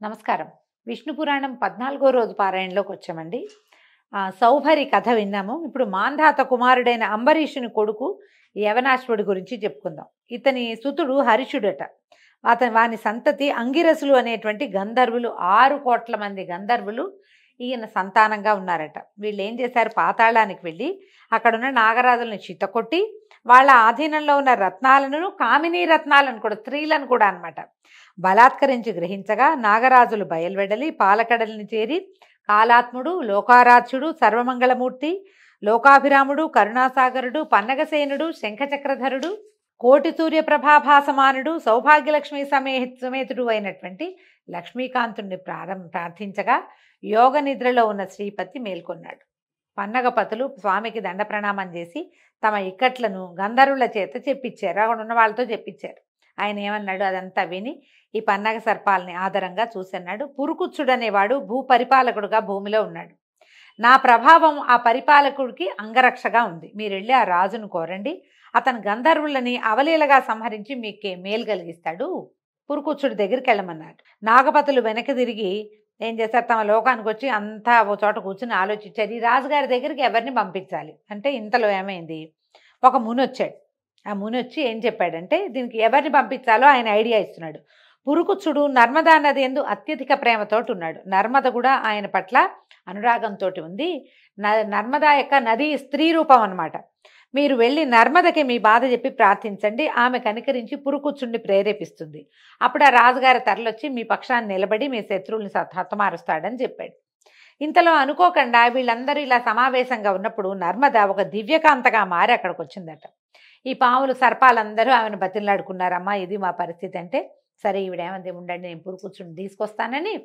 నమస్కారం. విష్ణు పురాణం 14 రోజు పారాయణలోకి వచ్చామండి. సౌభరి కథ విన్నాము. ఇప్పుడు మాంధాత కుమారుడైన అంబరీషుని కొడుకు యవనాశ్వుడి గురించి చెప్పుకుందాం. ఇతని సుతుడు హరిషుడట. వాని సంతతి అంగిరసులు అనేటువంటి గంధర్వులు 6 కోట్ల మంది గంధర్వులు ఈయన సంతానంగా ఉన్నారట. వీళ్ళు ఏం చేశారు, పాతాళానికి వెళ్ళి అక్కడున్న నాగరాజులను చిత్తకొట్టి వాళ్ళ ఆధీనంలో ఉన్న రత్నాలను, కామినీ రత్నాలను కూడా, స్త్రీలను కూడా అనమాట, బలాత్కరించి గ్రహించగా నాగరాజులు బయల్వెడలి పాలకడలిని చేరి కాలాత్ముడు, లోకారాధ్యుడు, సర్వమంగళమూర్తి, లోకాభిరాముడు, కరుణాసాగరుడు, పన్నగసేనుడు, శంఖచక్రధరుడు, కోటి సూర్య ప్రభాభాసమానుడు, సౌభాగ్యలక్ష్మి సమేతుడు అయినటువంటి లక్ష్మీకాంతుణ్ణి ప్రార్థించగా యోగ నిద్రలో ఉన్న శ్రీపతి మేల్కొన్నాడు. పన్నగపతులు స్వామికి దండ ప్రణామం చేసి తమ ఇక్కట్లను గంధర్వుల చేత చెప్పించారు. అక్కడ ఉన్న వాళ్ళతో చెప్పించారు. ఆయన ఏమన్నాడు అదంతా విని ఈ పన్నగ సర్పాలని ఆదరంగా చూసన్నాడు. పురుకుచ్చుడనేవాడు భూపరిపాలకుడుగా భూమిలో ఉన్నాడు. నా ప్రభావం ఆ పరిపాలకుడికి అంగరక్షగా ఉంది. మీరు వెళ్ళి ఆ రాజును కోరండి. అతను గంధర్వులని అవలీలగా సంహరించి మీకే మేలు కలిగిస్తాడు. పురుకుచ్చుడి దగ్గరికి వెళ్ళమన్నాడు. నాగపతులు వెనక్కి తిరిగి ఏం చేశారు, తమ లోకానికి వచ్చి అంతా ఓ చోట కూర్చుని ఆలోచించారు. ఈ రాజుగారి దగ్గరికి ఎవరిని పంపించాలి అంటే, ఇంతలో ఏమైంది, ఒక ముని వచ్చాడు. ఆ ముని వచ్చి ఏం చెప్పాడంటే, దీనికి ఎవరిని పంపించాలో ఆయన ఐడియా ఇస్తున్నాడు. పురుకుచ్చుడు నర్మదా నది యందు అత్యధిక ప్రేమతోటి ఉన్నాడు. నర్మద కూడా ఆయన పట్ల అనురాగంతో ఉంది. నర్మదా యొక్క నది స్త్రీ రూపం అన్నమాట. మీరు వెళ్ళి నర్మదకి మీ బాధ చెప్పి ప్రార్థించండి. ఆమె కనికరించి పురుకుచ్చుడిని ప్రేరేపిస్తుంది. అప్పుడు ఆ రాజుగారి తరలొచ్చి మీ పక్షాన్ని నిలబడి మీ శత్రువుల్ని హతమారుస్తాడని చెప్పాడు. ఇంతలో అనుకోకుండా వీళ్ళందరూ ఇలా సమావేశంగా ఉన్నప్పుడు నర్మద ఒక దివ్యకాంతగా మారి అక్కడికి వచ్చిందట. ఈ పాములు సర్పాలందరూ ఆమెను బతిలాడుకున్నారమ్మా, ఇది మా పరిస్థితి అంటే, సరే ఈవిడేమంది, ఉండండి నేను పురుకుచ్చుడిని తీసుకొస్తానని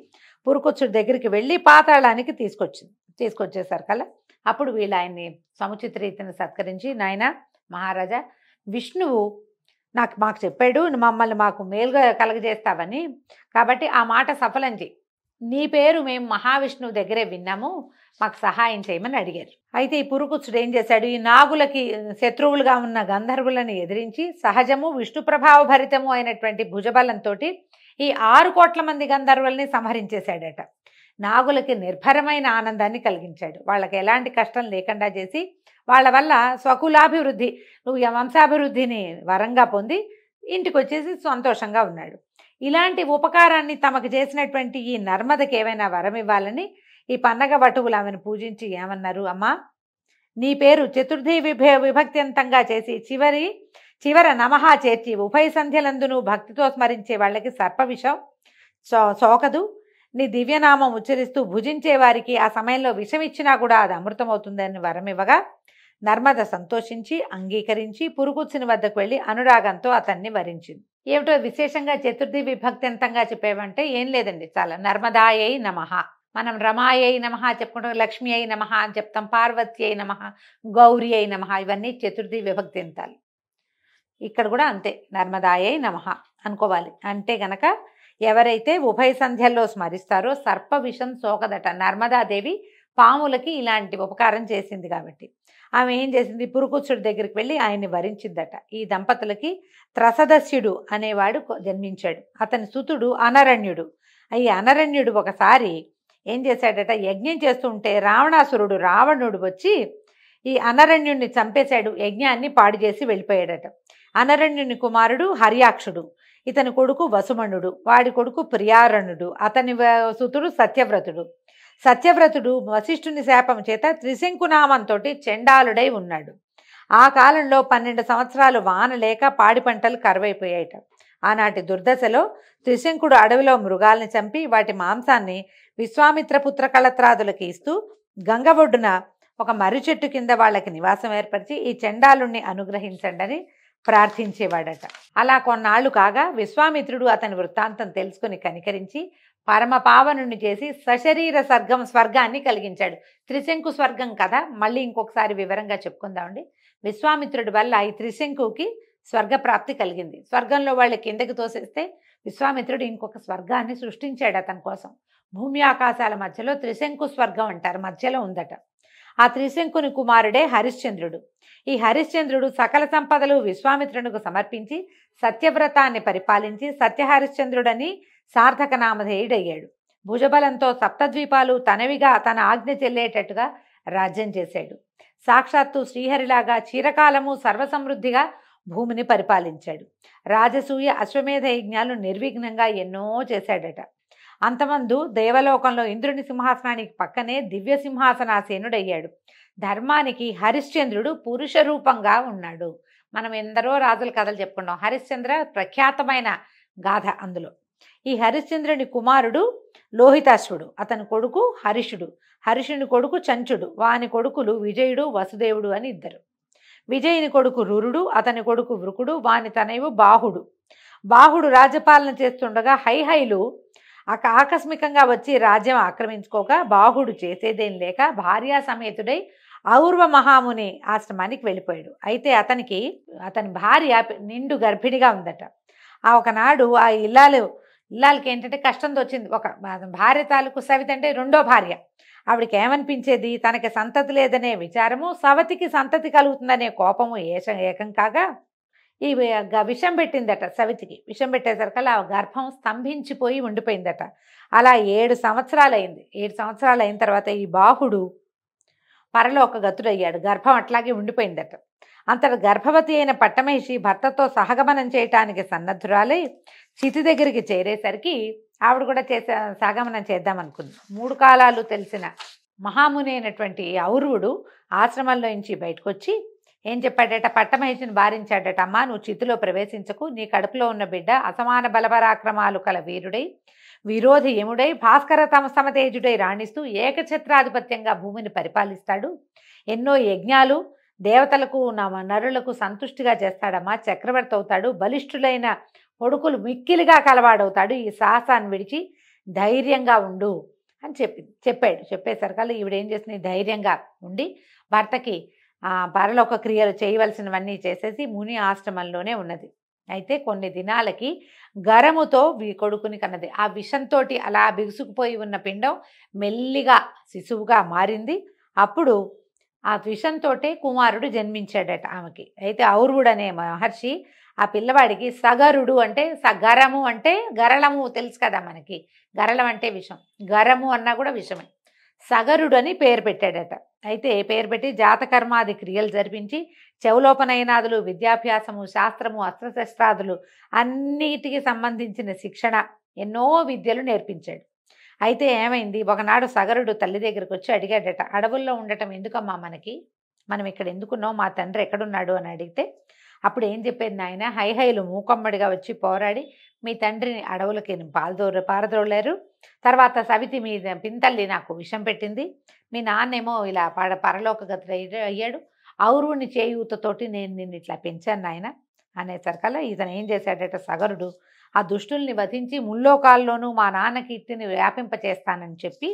పురుకుచ్చుడి దగ్గరికి వెళ్ళి పాతాళానికి తీసుకొచ్చేసారు కల్లా. అప్పుడు వీళ్ళు ఆయన్ని సముచిత రీతిని సత్కరించి, నాయన మహారాజా, విష్ణువు మాకు చెప్పాడు మమ్మల్ని మాకు మేలుగా కలగజేస్తావని, కాబట్టి ఆ మాట సఫలం చేయి. నీ పేరు మేము మహావిష్ణువు దగ్గరే విన్నాము, మాకు సహాయం చేయమని అడిగారు. అయితే ఈ పురుకుచ్చుడు ఏం చేశాడు, ఈ నాగులకి శత్రువులుగా ఉన్న గంధర్వులను ఎదిరించి సహజము విష్ణు ప్రభావ భరితము అయినటువంటి భుజబలంతో ఈ 6 కోట్ల మంది గంధర్వుల్ని సంహరించేశాడట. నాగులకి నిర్భరమైన ఆనందాన్ని కలిగించాడు. వాళ్ళకి ఎలాంటి కష్టం లేకుండా చేసి వాళ్ళ వల్ల స్వకులాభివృద్ధి, నువ్వు వంశాభివృద్ధిని వరంగా పొంది ఇంటికి వచ్చేసి సంతోషంగా ఉన్నాడు. ఇలాంటి ఉపకారాన్ని తమకు చేసినటువంటి ఈ నర్మదకి ఏమైనా వరం ఇవ్వాలని ఈ పన్నగ వటువులు ఆమెను పూజించి ఏమన్నారు, అమ్మా నీ పేరు చతుర్థి విభక్త్యంతంగా చేసి చివర నమః చేర్చి ఉభయ సంధ్యలందును భక్తితో స్మరించే వాళ్ళకి సర్పవిషం సోకదు. నీ దివ్యనామం ఉచ్చరిస్తూ భుజించే వారికి ఆ సమయంలో విషం ఇచ్చినా కూడా అది అమృతమవుతుందని వరం ఇవ్వగా నర్మద సంతోషించి అంగీకరించి పురుకుచ్చుని వద్దకు వెళ్ళి అనురాగంతో అతన్ని వరించింది. ఏమిటో విశేషంగా చతుర్థి విభక్త్యంతంగా చెప్పేవంటే ఏం లేదండి, చాలా నర్మదాయై నమః, మనం రమాయై నమః చెప్పుకుంటాం, లక్ష్మి అయి నమః అని చెప్తాం, పార్వతి అయి నమః, గౌరీ అయి నమః, ఇవన్నీ చతుర్థి విభక్త్యంతాలు. ఇక్కడ కూడా అంతే, నర్మదాయై నమః అనుకోవాలి. అంటే గనక ఎవరైతే ఉభయ సంధ్యల్లో స్మరిస్తారో సర్ప విషం సోకదట. నర్మదాదేవి పాములకి ఇలాంటి ఉపకారం చేసింది కాబట్టి ఆమె ఏం చేసింది, పురుకుచ్చుడి దగ్గరికి వెళ్ళి ఆయన్ని వరించిందట. ఈ దంపతులకి త్రసదస్యుడు అనేవాడు జన్మించాడు. అతని సుతుడు అనరణ్యుడు. ఈ అనరణ్యుడు ఒకసారి ఏం చేశాడట, యజ్ఞం చేస్తుంటే రావణుడు వచ్చి ఈ అనరణ్యుడిని చంపేశాడు. యజ్ఞాన్ని పాడు చేసి వెళ్ళిపోయాడట. అనరణ్యుని కుమారుడు హర్యాక్షుడు, ఇతని కొడుకు వసుమణుడు, వాడి కొడుకు ప్రియారణుడు, అతని సుతుడు సత్యవ్రతుడు వశిష్ఠుని శాపం చేత త్రిశంకునామంతో చండాలుడై ఉన్నాడు. ఆ కాలంలో 12 సంవత్సరాలు వాన లేక పాడి పంటలు కరువైపోయాయట. ఆనాటి దుర్దశలో త్రిశంకుడు అడవిలో మృగాల్ని చంపి వాటి మాంసాన్ని విశ్వామిత్ర పుత్ర కళత్రాదులకి ఇస్తూ గంగ ఒడ్డున ఒక మర్రి చెట్టు కింద వాళ్ళకి నివాసం ఏర్పరిచి ఈ చండాలుణ్ణి అనుగ్రహించండి అని ప్రార్థించేవాడట. అలా కొన్నాళ్లు కాగా విశ్వామిత్రుడు అతని వృత్తాంతం తెలుసుకుని కనికరించి పరమ పావనుని చేసి సశరీర స్వర్గాన్ని కలిగించాడు. త్రిశంకు స్వర్గం కదా మళ్ళీ ఇంకొకసారి వివరంగా చెప్పుకుందామండి. విశ్వామిత్రుడి వల్ల ఈ త్రిశంకుకి స్వర్గప్రాప్తి కలిగింది. స్వర్గంలో వాళ్ళు కిందకి తోసేస్తే విశ్వామిత్రుడు ఇంకొక స్వర్గాన్ని సృష్టించాడు అతని కోసం. భూమి ఆకాశాల మధ్యలో త్రిశంకు స్వర్గం అంటారు, మధ్యలో ఉందట. ఆ త్రిశంకుని కుమారుడే హరిశ్చంద్రుడు. ఈ హరిశ్చంద్రుడు సకల సంపదలు విశ్వామిత్రునికి సమర్పించి సత్యవ్రతాన్ని పరిపాలించి సత్యహరిశ్చంద్రుడని సార్థక నామధేయుడయ్యాడు. భుజబలంతో సప్తద్వీపాలు తనవిగా తన ఆజ్ఞ చెల్లేటట్టుగా రాజ్యం చేశాడు. సాక్షాత్తు శ్రీహరిలాగా చిరకాలము సర్వసమృద్ధిగా భూమిని పరిపాలించాడు. రాజసూయ అశ్వమేధ యజ్ఞాలు నిర్విఘ్నంగా ఎన్నో చేశాడట. అంతమందు దేవలోకంలో ఇంద్రుని సింహాసనానికి పక్కనే దివ్య సింహాసనాసీనుడయ్యాడు. ధర్మానికి హరిశ్చంద్రుడు పురుష రూపంగా ఉన్నాడు. మనం ఎందరో రాజుల కథలు చెప్పుకున్నాం. హరిశ్చంద్ర ప్రఖ్యాతమైన గాథ అందులో. ఈ హరిశ్చంద్రుని కుమారుడు లోహితాశ్వుడు, అతని కొడుకు హరిషుడు, హరిషుని కొడుకు చంచుడు, వాని కొడుకులు విజయుడు వసుదేవుడు అని ఇద్దరు. విజయుని కొడుకు రురుడు, అతని కొడుకు వృకుడు, వాని తనయువు బాహుడు. బాహుడు రాజ్యపాలన చేస్తుండగా హైహైలు ఆకస్మికంగా వచ్చి రాజ్యం ఆక్రమించుకోగా బాహుడు చేసేదేం లేక భార్యా సమేతుడై ఔర్వ మహాముని ఆశ్రమానికి వెళ్ళిపోయాడు. అయితే అతని భార్య నిండు గర్భిణిగా ఉందట. ఒకనాడు ఆ ఇల్లాలకి ఏంటంటే కష్టం వచ్చింది. ఒక భార్య తాలూకు సవిత అంటే రెండో భార్య. ఆవిడకి ఏమనిపించేది, తనకి సంతతి లేదనే విచారము, సవతికి సంతతి కలుగుతుందనే కోపము ఏకం కాగా ఈ విషం పెట్టిందట. సవితికి విషం పెట్టేసరికల్లా ఆ గర్భం స్తంభించిపోయి ఉండిపోయిందట. అలా 7 సంవత్సరాలు అయింది. 7 సంవత్సరాలు అయిన తర్వాత ఈ బాహుడు పరలోక గతుడయ్యాడు. గర్భం అట్లాగే ఉండిపోయిందట. అంతట గర్భవతి అయిన పట్టమహిషి భర్తతో సహగమనం చేయటానికి సన్నద్ధురాలై చితి దగ్గరికి చేరేసరికి ఆవిడ కూడా సహగమనం చేద్దామనుకుంది. 3 కాలాలు తెలిసిన మహాముని అయినటువంటి ఔర్వుడు ఆశ్రమంలో నుంచి బయటకు వచ్చి ఏం చెప్పాడట, పట్టమహిషిని బారించాడట. అమ్మా, నువ్వు చితిలో ప్రవేశించకు. నీ కడుపులో ఉన్న బిడ్డ అసమాన బలపరాక్రమాలు కల వీరుడై విరోధి యముడై భాస్కర సమతేజుడై రాణిస్తూ ఏకఛత్రాధిపత్యంగా భూమిని పరిపాలిస్తాడు. ఎన్నో యజ్ఞాలు దేవతలకు నరులకు సంతుష్టిగా చేస్తాడమ్మా. చక్రవర్తి అవుతాడు. బలిష్ఠులైన కొడుకులు మిక్కిలిగా కలవాడవుతాడు. ఈ సాహసాన్ని విడిచి ధైర్యంగా ఉండు అని చెప్పాడు. చెప్పేసరికల్లా ఈవిడేం చేసింది, ధైర్యంగా ఉండి భర్తకి పరలోక క్రియలు చేయవలసినవన్నీ చేసేసి ముని ఆశ్రమంలోనే ఉన్నది. అయితే కొన్ని దినాలకి గరముతో కొడుకుని కన్నది. ఆ విషంతో అలా బిగుసుకుపోయి ఉన్న పిండం మెల్లిగా శిశువుగా మారింది. అప్పుడు ఆ విషంతో కుమారుడు జన్మించాడట ఆమెకి. అయితే ఔర్వుడు అనే మహర్షి ఆ పిల్లవాడికి సగరుడు అంటే గరము అంటే గరళము తెలుసు కదా మనకి. గరళం అంటే విషం, గరము అన్నా కూడా విషమే. సగరుడు అని పేరు పెట్టాడట. అయితే పేరు పెట్టి జాతకర్మాది క్రియలు జరిపించి చెవులోపనయనాదులు, విద్యాభ్యాసము, శాస్త్రము, అస్త్రశస్త్రాదులు అన్నిటికి సంబంధించిన శిక్షణ, ఎన్నో విద్యలు నేర్పించాడు. అయితే ఏమైంది, ఒకనాడు సగరుడు తల్లి దగ్గరికి వచ్చి అడిగాడట, అడవుల్లో ఉండటం ఎందుకమ్మా మనకి, మనం ఇక్కడ ఎందుకున్నావు, మా తండ్రి ఎక్కడున్నాడు అని అడిగితే అప్పుడు ఏం చెప్పేది, నాయన హైహైలు మూకమ్మడిగా వచ్చి పోరాడి మీ తండ్రిని అడవులకి పారదోలారు. తర్వాత సవితి మీ పింతల్లి నాకు విషం పెట్టింది. మీ నాన్నేమో ఇలా పరలోక గతుడు అయ్యాడు. ఔర్వుని చేయూతతోటి నేను నిన్ను ఇట్లా పెంచాను నాయన అనేసరికల్లా ఇతను ఏం చేశాడట, సగరుడు ఆ దుష్టుల్ని వధించి ముల్లోకాల్లోనూ మా నాన్న కీర్తిని వ్యాపింపచేస్తానని చెప్పి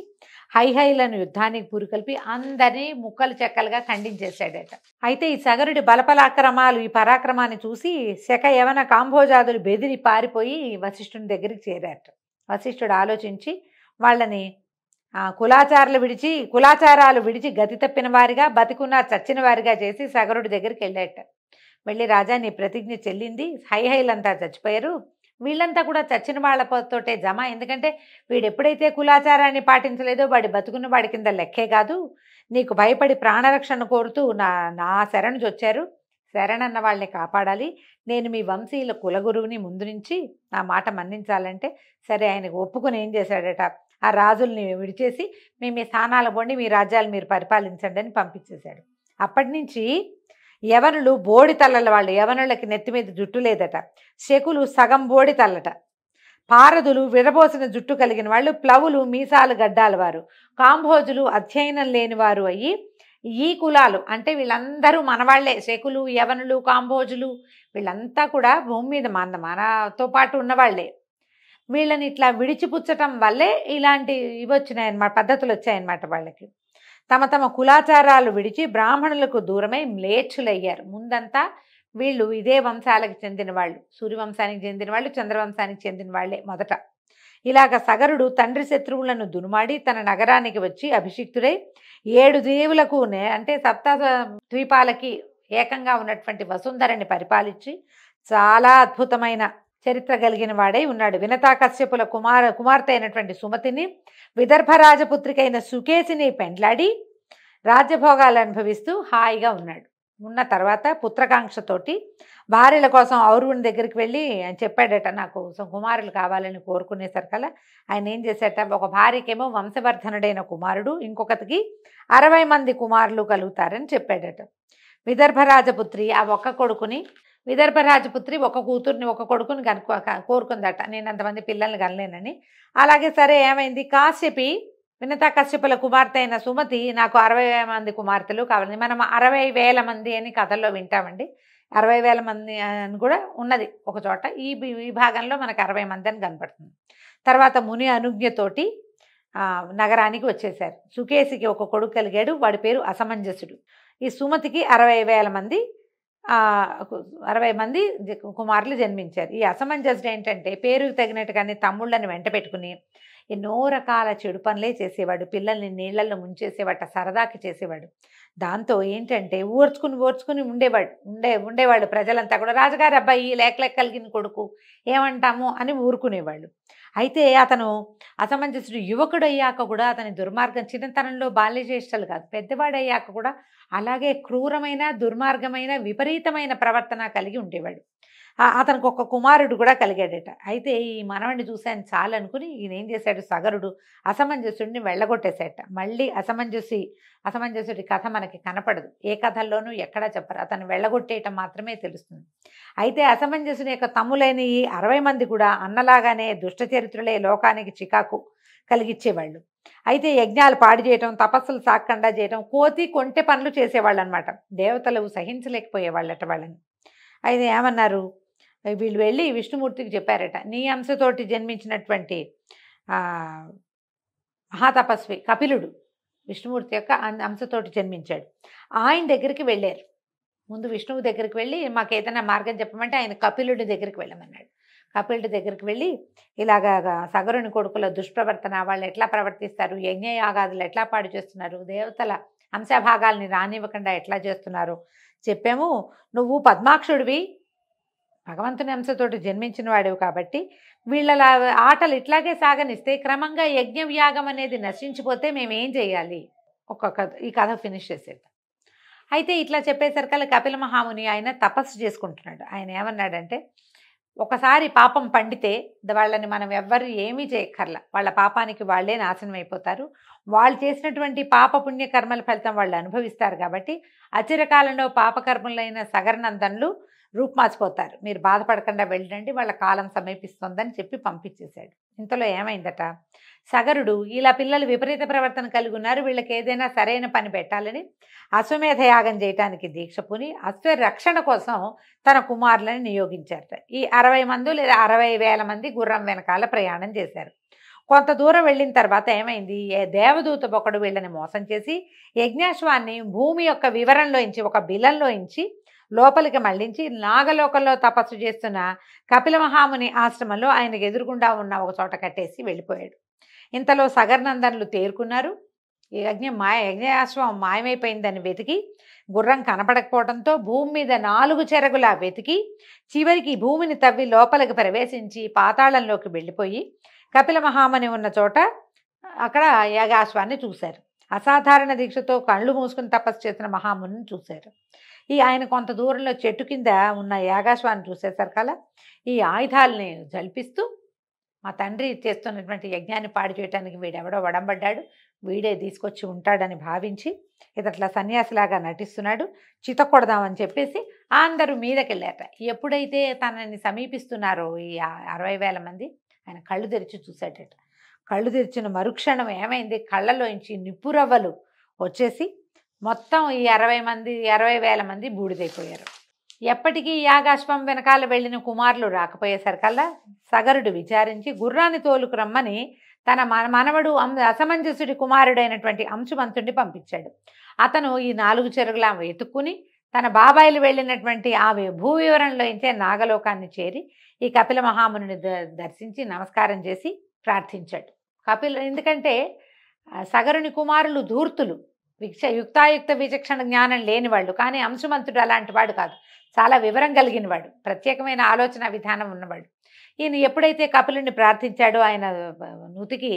హైహైలను యుద్ధానికి పురికొల్పి అందరినీ ముక్కలు చెక్కలుగా ఖండించేశాడట. అయితే ఈ సగరుడి బలపరాక్రమాలు, ఈ పరాక్రమాన్ని చూసి శక యవన కాంభోజాదులు బెదిరి పారిపోయి వశిష్ఠుని దగ్గరికి చేరారట. వశిష్ఠుడు ఆలోచించి వాళ్ళని కులాచారాలు విడిచి గతి తప్పిన వారిగా, బతికున్న చచ్చిన వారిగా చేసి సగరుడి దగ్గరికి వెళ్ళాట. వెళ్ళి, రాజా నీ ప్రతిజ్ఞ చెల్లింది, హైహైలంతా చచ్చిపోయారు, వీళ్ళంతా కూడా చచ్చిన వాళ్ళతోటే జమ. ఎందుకంటే వీడు ఎప్పుడైతే కులాచారాన్ని పాటించలేదో వాడి బతుకున్న వాడి కింద లెక్కే కాదు. నీకు భయపడి ప్రాణరక్షణ కోరుతూ నా శరణు వచ్చారు. శరణన్న వాళ్ళని కాపాడాలి. నేను మీ వంశీయుల కులగురువుని ముందు నుంచి నా మాట మన్నించాలంటే సరే ఆయనకు ఒప్పుకుని ఏం చేశాడట, ఆ రాజుల్ని విడిచేసి మీ స్థానాలు పోండి, మీ రాజ్యాలు మీరు పరిపాలించండి అని పంపించేశాడు. అప్పటి నుంచి యవనులు బోడి తల్లల వాళ్ళు, యవనులకి నెత్తి మీద జుట్టు లేదట. శకులు సగం బోడి తల్లట. పారదులు విరబోసిన జుట్టు కలిగిన వాళ్ళు, ప్లవులు మీసాలు గడ్డాల వారు, కాంభోజులు అధ్యయనం లేని వారు అయ్యి ఈ కులాలు అంటే వీళ్ళందరూ మనవాళ్లే. శకులు, యవనులు, కాంభోజులు వీళ్ళంతా కూడా భూమి మీద మనతో పాటు ఉన్నవాళ్లే. వీళ్ళని ఇట్లా విడిచిపుచ్చటం వల్లే ఇలాంటి ఇవి వచ్చినాయన్నమాట, పద్ధతులు వచ్చాయన్నమాట. వాళ్ళకి తమ తమ కులాచారాలు విడిచి బ్రాహ్మణులకు దూరమై మ్లేచ్ఛులయ్యారు. ముందంతా వీళ్ళు ఇదే వంశాలకు చెందిన వాళ్ళు, సూర్యవంశానికి చెందిన వాళ్ళు, చంద్రవంశానికి చెందిన వాళ్ళే మొదట. ఇలాగ సగరుడు తండ్రి శత్రువులను దునుమాడి తన నగరానికి వచ్చి అభిషిక్తుడై 7 దీవులకు అంటే సప్త ద్వీపాలకి ఏకంగా ఉన్నటువంటి వసుంధరని పరిపాలించి చాలా అద్భుతమైన చరిత్ర కలిగిన వాడై ఉన్నాడు. వినతాకశ్యపుల కుమార్తె అయినటువంటి సుమతిని, విదర్భ రాజపుత్రికైన సుకేసిని పెండ్లాడి రాజ్యభోగాలు అనుభవిస్తూ హాయిగా ఉన్నాడు. ఉన్న తర్వాత పుత్రకాంక్షతోటి భార్యల కోసం ఔరువుని దగ్గరికి వెళ్ళి ఆయన చెప్పాడట, నాకు కుమారులు కావాలని కోరుకునేసరికల్లా ఆయన ఏం చేశాట, ఒక భార్యకేమో వంశవర్ధనుడైన కుమారుడు, ఇంకొకటికి 60 మంది కుమారులు కలుగుతారని చెప్పాడట. విదర్భరాజపుత్రి ఆ ఒక్క కొడుకుని, విదర్భరాజపుత్రి ఒక కూతుర్ని ఒక కొడుకుని కోరుకుందట, నేను అంతమంది పిల్లల్ని కనలేనని. అలాగే సరే ఏమైంది, కాశ్యపి వినతా కశ్యపుల కుమార్తె అయిన సుమతి నాకు 60 మంది కుమార్తెలు కావాలి. మనం 60,000 మంది అని కథల్లో వింటామండి. 60,000 మంది అని కూడా ఉన్నది ఒక చోట. ఈ భాగంలో మనకు 60 మంది అని కనపడుతుంది. తర్వాత ముని అనుజ్ఞతోటి నగరానికి వచ్చేశారు. సుకేసికి ఒక కొడుకు కలిగాడు, వాడి పేరు అసమంజసుడు. ఈ సుమతికి 60,000 మంది 60 మంది కుమారులు జన్మించారు. ఈ అసమంజసుడు ఏంటంటే పేరుకు తగినట్టుగానే తమ్ముళ్ళని వెంట పెట్టుకుని ఎన్నో రకాల చెడు పనులే చేసేవాడు. పిల్లల్ని నీళ్లలో ముంచేసేవాట, సరదాకి చేసేవాడు. దాంతో ఏంటంటే ఓర్చుకుని ఉండేవాళ్ళు ప్రజలంతా కూడా, రాజుగారి అబ్బాయి లేక కలిగిన కొడుకు ఏమంటాము అని ఊరుకునేవాళ్ళు. అయితే అతను అసమంజసుడు యువకుడయ్యాక కూడా అతని దుర్మార్గం, చిన్నతనంలో బాల్యచేష్టలు కాదు, పెద్దవాడయ్యాక కూడా అలాగే క్రూరమైన దుర్మార్గమైన విపరీతమైన ప్రవర్తన కలిగి ఉండేవాడు. అతనికి ఒక కుమారుడు కూడా కలిగాడట. అయితే ఈ మనవడిని చూశాను చాలు అనుకుని ఈయన ఏం చేశాడు, సగరుడు అసమంజసుడిని వెళ్ళగొట్టేశాట. మళ్ళీ అసమంజసుడి కథ మనకి కనపడదు, ఏ కథల్లోనూ ఎక్కడా చెప్పరు, అతను వెళ్ళగొట్టేయటం మాత్రమే తెలుస్తుంది. అయితే అసమంజసుని యొక్క తమ్ములైన ఈ 60 మంది కూడా అన్నలాగానే దుష్ట చరిత్రలే లోకానికి చికాకు కలిగించేవాళ్ళు. అయితే యజ్ఞాలు పాడు చేయటం, తపస్సులు సాగకుండా చేయటం, కోతి కొంటె పనులు చేసేవాళ్ళు అనమాట. దేవతలు సహించలేకపోయేవాళ్ళట వాళ్ళని. అయితే ఏమన్నారు, వీళ్ళు వెళ్ళి విష్ణుమూర్తికి చెప్పారట, నీ అంశతోటి జన్మించినటువంటి మహాతపస్వి కపిలుడు విష్ణుమూర్తి యొక్క అంశతోటి జన్మించాడు, ఆయన దగ్గరికి వెళ్ళారు. ముందు విష్ణువు దగ్గరికి వెళ్ళి మాకు ఏదైనా మార్గం చెప్పమంటే ఆయన కపిలుడి దగ్గరికి వెళ్ళమన్నాడు. కపిలుడి దగ్గరికి వెళ్ళి ఇలాగా సగరుని కొడుకుల దుష్ప్రవర్తన, వాళ్ళు ఎట్లా ప్రవర్తిస్తారు, యజ్ఞయాగాదులు ఎట్లా పాడు చేస్తున్నారు, దేవతల అంశభాగాల్ని రానివ్వకుండా ఎట్లా చేస్తున్నారు చెప్పాము. నువ్వు పద్మాక్షుడివి, భగవంతుని అంశతోటి జన్మించిన వాడివి కాబట్టి వీళ్ళ ఆటలు ఇట్లాగే సాగనిస్తే క్రమంగా యజ్ఞవ్యాగం అనేది నశించిపోతే మేమేం చేయాలి, ఈ కథ ఫినిష్ చేసేద్దాం. అయితే ఇట్లా చెప్పేసరికల్లా కపిల మహాముని ఆయన తపస్సు చేసుకుంటున్నాడు. ఆయన ఏమన్నాడంటే, ఒకసారి పాపం పండితే వాళ్ళని మనం ఎవ్వరు ఏమీ చేయక్కర్లా, వాళ్ళ పాపానికి వాళ్ళే నాశనం అయిపోతారు. వాళ్ళు చేసినటువంటి పాప పుణ్యకర్మల ఫలితం వాళ్ళు అనుభవిస్తారు. కాబట్టి అచిరకాలంలో పాపకర్మలైన సగరనందనులు రూపుమాసిపోతారు, మీరు బాధపడకుండా వెళ్ళండి, వాళ్ళ కాలం సమీపిస్తోందని చెప్పి పంపించేశాడు. ఇంతలో ఏమైందట, సగరుడు ఇలా పిల్లలు విపరీత ప్రవర్తన కలిగి ఉన్నారు, వీళ్ళకి ఏదైనా సరైన పని పెట్టాలని అశ్వమేధ యాగం చేయటానికి దీక్ష పూని అశ్వ రక్షణ కోసం తన కుమారులను నియోగించారట. ఈ 60 మంది లేదా 60,000 మంది గుర్రం వెనకాల ప్రయాణం చేశారు. కొంత దూరం వెళ్ళిన తర్వాత ఏమైంది, దేవదూత ఒకడు వీళ్ళని మోసం చేసి యజ్ఞాశ్వాన్ని భూమి యొక్క వివరంలోంచి ఒక బిలంలోంచి లోపలికి మళ్లించి నాగలోకంలో తపస్సు చేస్తున్న కపిల మహాముని ఆశ్రమంలో ఆయనకు ఎదురుగుండా ఉన్న ఒక చోట కట్టేసి వెళ్ళిపోయాడు. ఇంతలో సగరనందనులు తేరుకున్నారు. యజ్ఞాశ్వం మాయమైపోయిందని వెతికి గుర్రం కనపడకపోవడంతో భూమి మీద 4 చెరగులా వెతికి చివరికి భూమిని తవ్వి లోపలికి ప్రవేశించి పాతాళంలోకి వెళ్ళిపోయి కపిల మహాముని ఉన్న చోట అక్కడ యాగాశ్వాన్ని చూశారు. అసాధారణ దీక్షతో కళ్ళు మూసుకుని తపస్సు చేసిన మహాముని చూశారు. ఆయన కొంత దూరంలో చెట్టు కింద ఉన్న యాగాశ్వాన్ని చూసేసరికల్లా ఈ ఆయుధాలని జల్పిస్తూ మా తండ్రి చేస్తున్నటువంటి యజ్ఞాన్ని పాడు చేయడానికి వీడెవడో వడంబడ్డాడు, వీడే తీసుకొచ్చి ఉంటాడని భావించి ఇతట్లా సన్యాసిలాగా నటిస్తున్నాడు, చితకొడదామని చెప్పేసి అందరూ మీదకెళ్ళారట. ఎప్పుడైతే తనని సమీపిస్తున్నారో ఈ 60,000 మంది, ఆయన కళ్ళు తెరిచి చూశాడట. కళ్ళు తెరిచిన మరుక్షణం ఏమైంది, కళ్ళలోంచి నిప్పురవ్వలు వచ్చేసి మొత్తం ఈ 60,000 మంది బూడిదైపోయారు. ఎప్పటికీ యాగాశ్వం వెనకాల వెళ్ళిన కుమారులు రాకపోయేసరికల్లా సగరుడు విచారించి గుర్రాన్ని తోలుకు రమ్మని తన మనవడు అసమంజసుడి కుమారుడైనటువంటి అంశుమంతుడిని పంపించాడు. అతను ఈ 4 చెరుగులా వెతుక్కుని తన బాబాయిలు వెళ్ళినటువంటి ఆ భూ వివరంలో ఇంచే నాగలోకాన్ని చేరి ఈ కపిల మహాముని దర్శించి నమస్కారం చేసి ప్రార్థించాడు. ఎందుకంటే సగరుని కుమారులు ధూర్తులు, యుక్తాయుక్త విచక్షణ జ్ఞానం లేనివాళ్ళు. కానీ అంశుమంతుడు అలాంటి వాడు కాదు, చాలా వివరం కలిగినవాడు, ప్రత్యేకమైన ఆలోచన విధానం ఉన్నవాడు. ఈయన ఎప్పుడైతే కపిలుని ప్రార్థించాడో ఆయన నుతికి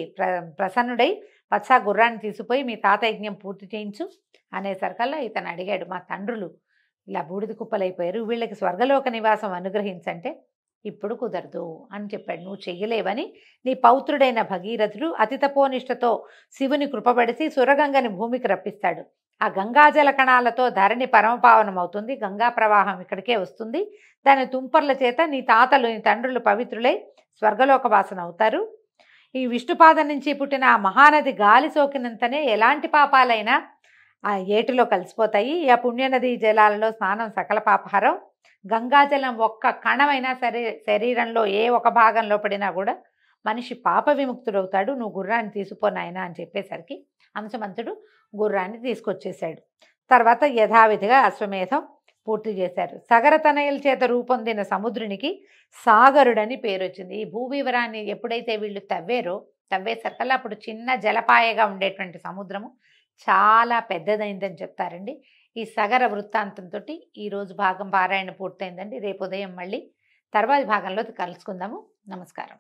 ప్రసన్నుడై వత్స గుర్రాన్ని తీసుకుపోయి మీ తాత యజ్ఞం పూర్తి చేయించు అనేసరికల్లా ఇతను అడిగాడు, మా తండ్రులు ఇలా బూడిద కుప్పలైపోయారు, వీళ్ళకి స్వర్గలోక నివాసం అనుగ్రహించంటే ఇప్పుడు కుదరదు అని చెప్పాడు. నువ్వు చెయ్యలేవని నీ పౌత్రుడైన భగీరథుడు అతి తపోనిష్టతో శివుని కృపబడిసి సురగంగని భూమికి రప్పిస్తాడు. ఆ గంగాజల కణాలతో ధరణి పరమపావనమవుతుంది, గంగా ప్రవాహం ఇక్కడికే వస్తుంది. దాని తుంపర్ల చేత నీ తాతలు నీ తండ్రులు పవిత్రులై స్వర్గలోక వాసన అవుతారు. ఈ విష్ణుపాదం నుంచి పుట్టిన ఆ మహానది గాలి సోకినంతనే ఎలాంటి పాపాలైనా ఆ ఏటిలో కలిసిపోతాయి. ఆ పుణ్యనది జలాలలో స్నానం సకల పాపహారం. గంగాజలం ఒక్క కణమైనా సరే శరీరంలో ఏ ఒక భాగంలో పడినా కూడా మనిషి పాప విముక్తుడవుతాడు. నువ్వు గుర్రాన్ని తీసుకుపోనాయనా అని చెప్పేసరికి అంశమంతుడు గుర్రాన్ని తీసుకొచ్చేశాడు. తర్వాత యథావిధిగా అశ్వమేధం పూర్తి చేశారు. సగరతనయుల చేత రూపొందిన సముద్రునికి సాగరుడని పేరు వచ్చింది. ఈ భూవివరాన్ని ఎప్పుడైతే వీళ్ళు తవ్వేసరికల్లా అప్పుడు చిన్న జలపాయగా ఉండేటువంటి సముద్రము చాలా పెద్దదైందని చెప్తారండి. ఈ సగర వృత్తాంతంతో ఈరోజు భాగం పారాయణ పూర్తయిందండి. రేపు ఉదయం మళ్ళీ తర్వాతి భాగంలో కలుసుకుందాము. నమస్కారం.